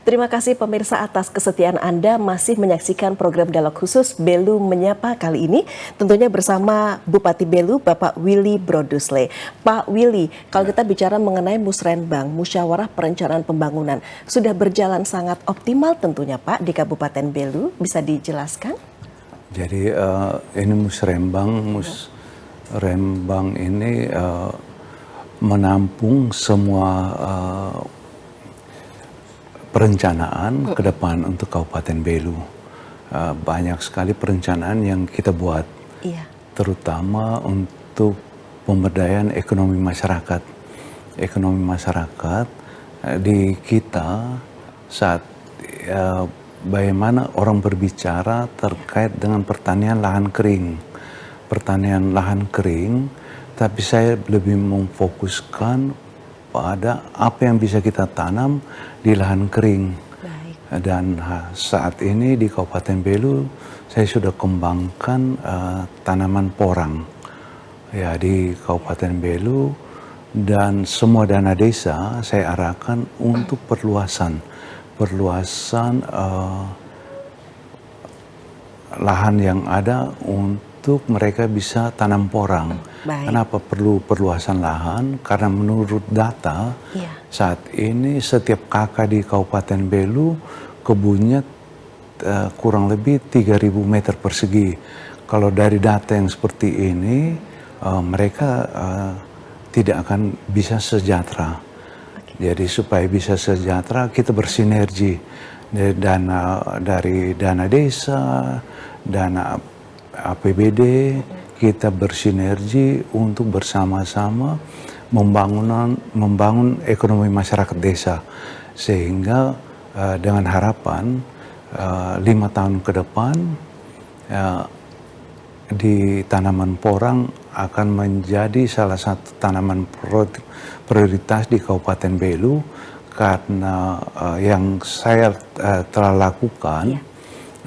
Terima kasih pemirsa atas kesetiaan Anda masih menyaksikan program dialog khusus Belu Menyapa kali ini. Tentunya bersama Bupati Belu, Bapak Willy Brodusle. Pak Willy, kalau kita bicara mengenai Musrenbang, Musyawarah Perencanaan Pembangunan, sudah berjalan sangat optimal tentunya Pak di Kabupaten Belu. Bisa dijelaskan? Jadi ini Musrenbang ini menampung semua perencanaan ke depan untuk Kabupaten Belu. Banyak sekali perencanaan yang kita buat, terutama untuk pemberdayaan ekonomi masyarakat. Ekonomi masyarakat di kita saat bagaimana orang berbicara terkait dengan pertanian lahan kering. Pertanian lahan kering, tapi saya lebih memfokuskan pada apa yang bisa kita tanam di lahan kering. Baik. Dan saat ini di Kabupaten Belu saya sudah kembangkan tanaman porang ya di Kabupaten Belu, dan semua dana desa saya arahkan untuk perluasan lahan yang ada untuk mereka bisa tanam porang. Baik. Kenapa perlu perluasan lahan? Karena menurut data saat ini setiap kakak di Kabupaten Belu kebunnya kurang lebih 3.000 meter persegi. Kalau dari data yang seperti ini mereka tidak akan bisa sejahtera. Jadi supaya bisa sejahtera kita bersinergi dari dana desa, dana APBD, kita bersinergi untuk bersama-sama membangun ekonomi masyarakat desa, sehingga dengan harapan 5 tahun ke depan di tanaman porang akan menjadi salah satu tanaman prioritas di Kabupaten Belu, karena yang saya telah lakukan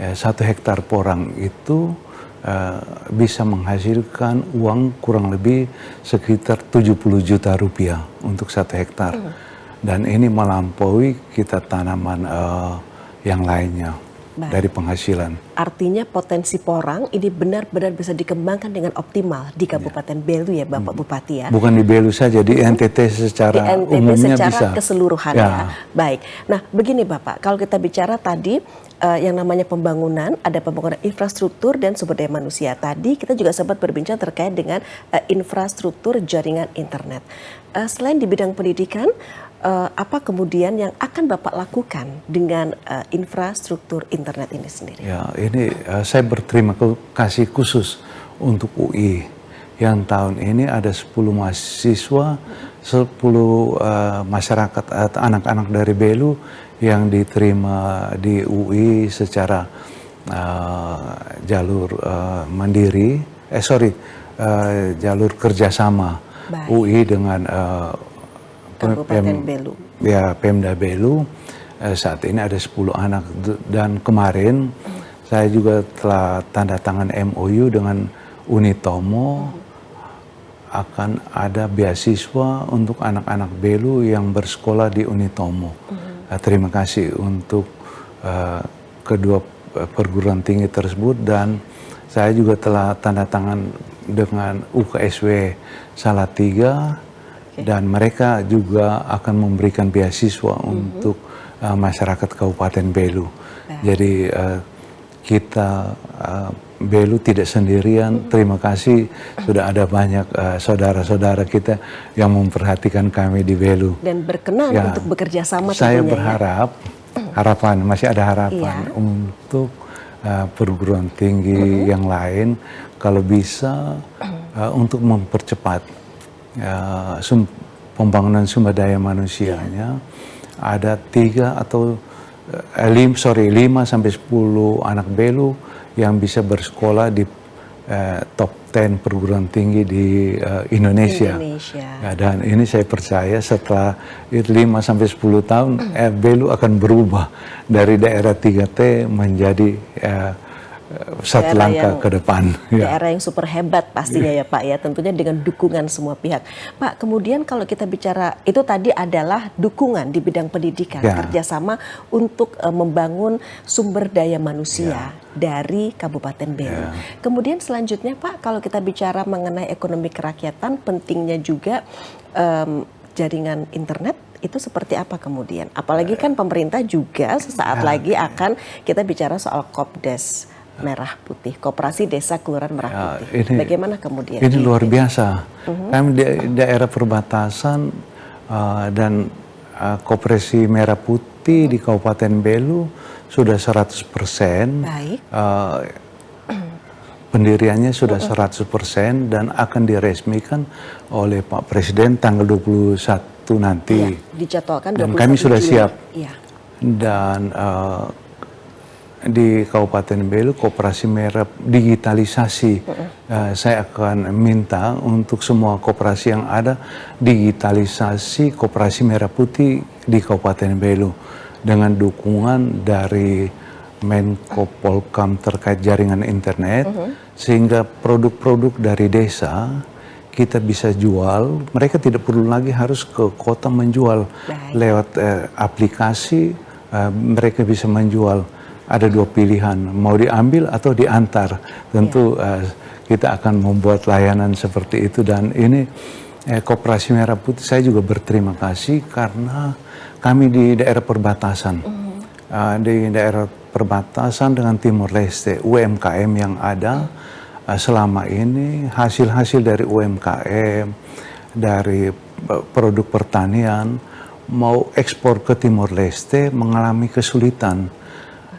1 hektar porang itu bisa menghasilkan uang kurang lebih sekitar 70 juta rupiah untuk 1 hektar. Dan ini melampaui kita tanaman yang lainnya. Baik. Dari penghasilan. Artinya potensi porang ini benar-benar bisa dikembangkan dengan optimal di Kabupaten Belu ya Bapak Bupati ya. Bukan di Belu saja, di NTT secara umumnya secara bisa. Keseluruhan ya. Baik. Nah begini Bapak, kalau kita bicara tadi yang namanya pembangunan, ada pembangunan infrastruktur dan sumber daya manusia. Tadi kita juga sempat berbincang terkait dengan infrastruktur jaringan internet. Selain di bidang pendidikan, apa kemudian yang akan Bapak lakukan dengan infrastruktur internet ini sendiri? Ya, ini saya berterima kasih khusus untuk UI yang tahun ini ada 10 mahasiswa, 10 masyarakat atau anak-anak dari Belu yang diterima di UI secara jalur mandiri, jalur kerjasama. Baik. UI dengan Kabupaten Belu. Ya, Pemda Belu. Saat ini ada 10 anak, dan kemarin saya juga telah tanda tangan MOU dengan Unitomo, akan ada beasiswa untuk anak-anak Belu yang bersekolah di Unitomo. Terima kasih untuk kedua perguruan tinggi tersebut, dan saya juga telah tanda tangan dengan UKSW Salatiga. Dan mereka juga akan memberikan beasiswa untuk masyarakat Kabupaten Belu. Jadi kita Belu tidak sendirian. Terima kasih sudah ada banyak saudara-saudara kita yang memperhatikan kami di Belu. Dan berkenan untuk bekerja sama. Saya berharap, masih ada harapan untuk perguruan tinggi yang lain, kalau bisa untuk mempercepat pembangunan sumber daya manusianya. Ada 5 sampai 10 anak Belu yang bisa bersekolah di top 10 perguruan tinggi di Indonesia. Ya, dan ini saya percaya setelah 5 sampai 10 tahun Belu akan berubah dari daerah 3T menjadi satu daerah langkah yang- ke depan. Ya. Daerah yang super hebat pastinya ya Pak ya, tentunya dengan dukungan semua pihak. Pak, kemudian kalau kita bicara, itu tadi adalah dukungan di bidang pendidikan, Ya. kerjasama untuk membangun sumber daya manusia dari Kabupaten Belu. Ya. Kemudian selanjutnya Pak, kalau kita bicara mengenai ekonomi kerakyatan, pentingnya juga jaringan internet, itu seperti apa kemudian? Apalagi kan pemerintah juga sesaat lagi akan, kita bicara soal Kopdes Merah Putih, Koperasi Desa Kelurahan Merah Putih. Bagaimana kemudian? Ini luar biasa. Kami di daerah perbatasan dan Koperasi Merah Putih di Kabupaten Belu sudah 100%. Baik. Pendiriannya sudah 100% dan akan diresmikan oleh Pak Presiden tanggal 21 nanti. Ya, dijadwalkan 21 Dan kami sudah Juli. siap. Ya. Dan di Kabupaten Belu Koperasi Merah digitalisasi. Saya akan minta untuk semua koperasi yang ada digitalisasi Koperasi Merah Putih di Kabupaten Belu dengan dukungan dari Menko Polkam terkait jaringan internet, sehingga produk-produk dari desa kita bisa jual. Mereka tidak perlu lagi harus ke kota menjual. Lewat aplikasi mereka bisa menjual. Ada dua pilihan, mau diambil atau diantar. Tentu kita akan membuat layanan seperti itu, dan ini Koperasi Merah Putih saya juga berterima kasih karena kami di daerah perbatasan. Di daerah perbatasan dengan Timor Leste, UMKM yang ada selama ini, hasil-hasil dari UMKM, dari produk pertanian, mau ekspor ke Timor Leste mengalami kesulitan.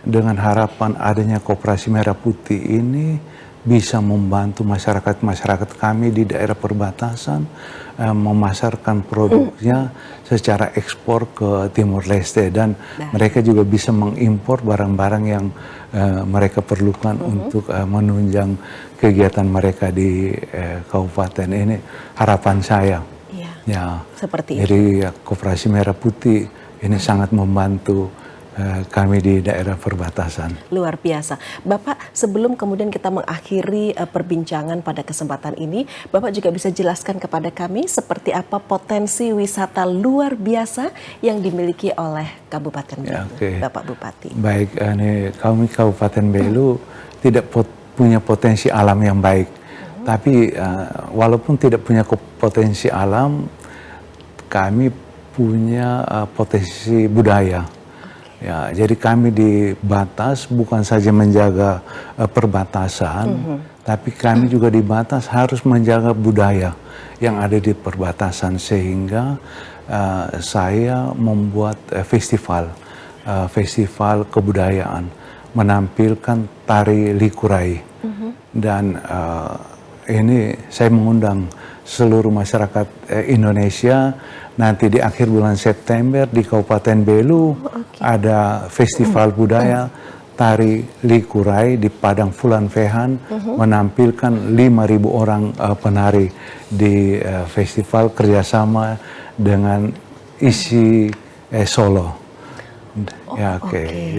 Dengan harapan adanya Koperasi Merah Putih ini bisa membantu masyarakat kami di daerah perbatasan memasarkan produknya secara ekspor ke Timor Leste, dan mereka juga bisa mengimpor barang-barang yang mereka perlukan untuk menunjang kegiatan mereka di kabupaten ini. Harapan saya, ya, seperti jadi Koperasi Merah Putih ini sangat membantu kami di daerah perbatasan. Luar biasa. Bapak, sebelum kemudian kita mengakhiri perbincangan pada kesempatan ini, Bapak juga bisa jelaskan kepada kami seperti apa potensi wisata luar biasa yang dimiliki oleh Kabupaten Belu, Bapak Bupati. Baik, ini kami Kabupaten Belu tidak punya potensi alam yang baik. Tapi walaupun tidak punya potensi alam, kami punya potensi budaya. Ya, jadi kami di batas bukan saja menjaga perbatasan, tapi kami juga di batas harus menjaga budaya yang ada di perbatasan, sehingga saya membuat festival kebudayaan, menampilkan tari likurai, dan ini saya mengundang seluruh masyarakat Indonesia. Nanti di akhir bulan September di Kabupaten Belu ada festival budaya tari likurai di Padang Fulan Fehan, menampilkan 5.000 orang penari di festival kerjasama dengan ISI Solo. Ya,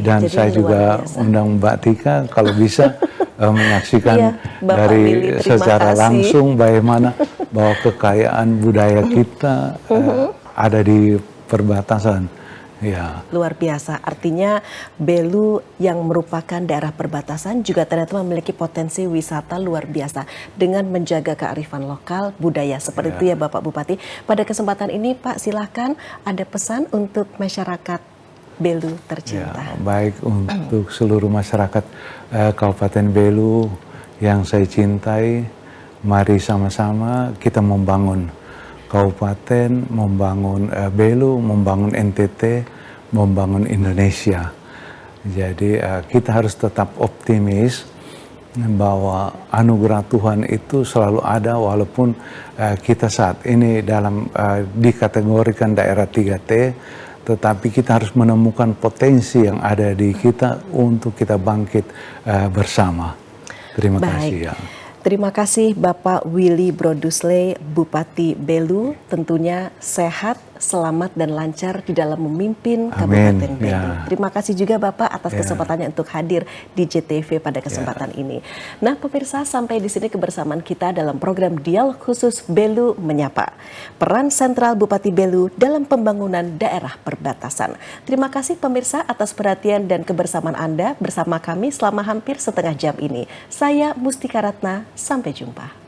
dan jadi saya juga undang Mbak Tika kalau bisa menyaksikan dari secara langsung bagaimana bahwa kekayaan budaya kita ada di perbatasan. Ya. Luar biasa, artinya Belu yang merupakan daerah perbatasan juga ternyata memiliki potensi wisata luar biasa dengan menjaga kearifan lokal budaya seperti itu ya Bapak Bupati. Pada kesempatan ini Pak, silahkan ada pesan untuk masyarakat Belu tercinta. Ya, baik untuk seluruh masyarakat Kabupaten Belu yang saya cintai, mari sama-sama kita membangun kabupaten, membangun Belu, membangun NTT, membangun Indonesia. Jadi kita harus tetap optimis bahwa anugerah Tuhan itu selalu ada, walaupun kita saat ini dalam dikategorikan daerah 3T, tetapi kita harus menemukan potensi yang ada di kita untuk kita bangkit bersama. Terima kasih ya. Terima kasih Bapak Willy Brodusle, Bupati Belu, tentunya sehat, selamat dan lancar di dalam memimpin Amin. Kabupaten Belu. Ya. Terima kasih juga Bapak atas Ya. kesempatannya untuk hadir di JTV pada kesempatan ini. Nah pemirsa, sampai di sini kebersamaan kita dalam program Dialog Khusus Belu Menyapa. Peran sentral Bupati Belu dalam pembangunan daerah perbatasan. Terima kasih pemirsa atas perhatian dan kebersamaan Anda bersama kami selama hampir setengah jam ini. Saya Mustika Ratna, sampai jumpa.